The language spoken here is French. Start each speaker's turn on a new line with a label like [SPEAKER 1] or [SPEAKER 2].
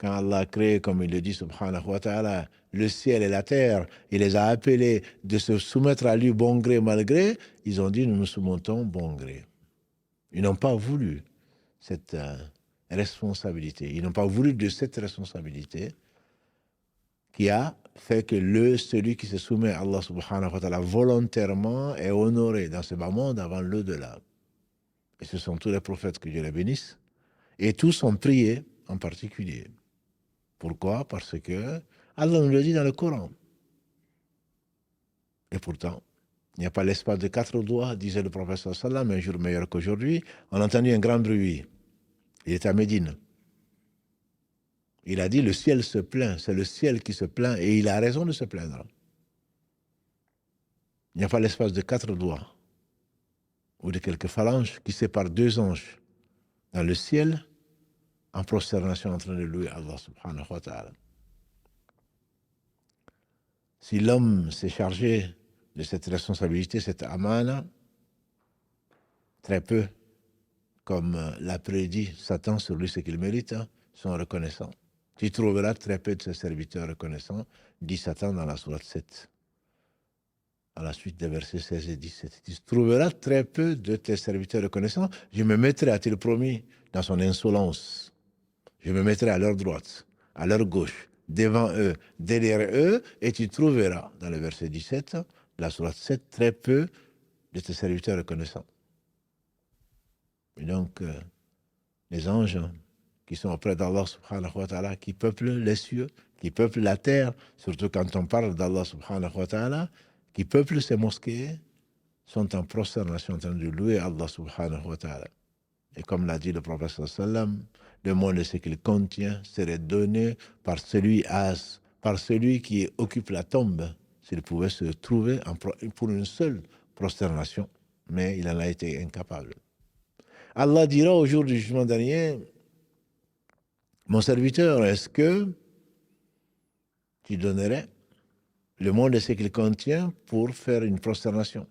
[SPEAKER 1] Quand Allah a créé, comme il le dit, subhanahu wa ta'ala, le ciel et la terre, il les a appelés de se soumettre à lui bon gré, mal gré, ils ont dit, nous nous soumettons bon gré. Ils n'ont pas voulu cette responsabilité. Ils n'ont pas voulu de cette responsabilité qui a fait que celui qui se soumet à Allah subhanahu wa ta'ala volontairement est honoré dans ce bas monde avant l'au-delà. Et ce sont tous les prophètes que Dieu les bénisse. Et tous ont prié en particulier. Pourquoi? Parce que Allah nous le dit dans le Coran. Et pourtant, il n'y a pas l'espace de 4 doigts, disait le prophète sallam, un jour meilleur qu'aujourd'hui. On a entendu un grand bruit. Il était à Médine. Il a dit, le ciel se plaint, c'est le ciel qui se plaint, et il a raison de se plaindre. Il n'y a pas l'espace de 4 doigts, ou de quelques phalanges, qui séparent 2 anges dans le ciel, en prosternation en train de louer Allah subhanahu wa ta'ala. Si l'homme s'est chargé de cette responsabilité, cette amana, très peu, comme l'a prédit Satan sur lui ce qu'il mérite, sont reconnaissants. Tu trouveras très peu de ses serviteurs reconnaissants, dit Satan dans la sourate 7. À la suite des versets 16 et 17. Tu trouveras très peu de tes serviteurs reconnaissants. Je me mettrai, a-t-il promis, dans son insolence. Je me mettrai à leur droite, à leur gauche, devant eux, derrière eux, et tu trouveras, dans le verset 17, la sourate 7, très peu de tes serviteurs reconnaissants. Et donc, les anges qui sont auprès d'Allah subhanahu wa ta'ala, qui peuplent les cieux, qui peuplent la terre, surtout quand on parle d'Allah subhanahu wa ta'ala, qui peuplent ces mosquées, sont en prosternation en train de louer Allah subhanahu wa ta'ala. Et comme l'a dit le prophète sallam, le monde et ce qu'il contient serait donné par celui qui occupe la tombe, s'il pouvait se trouver pour une seule prosternation, mais il en a été incapable. Allah dira au jour du jugement dernier, mon serviteur, est-ce que tu donnerais le monde et ce qu'il contient pour faire une prosternation?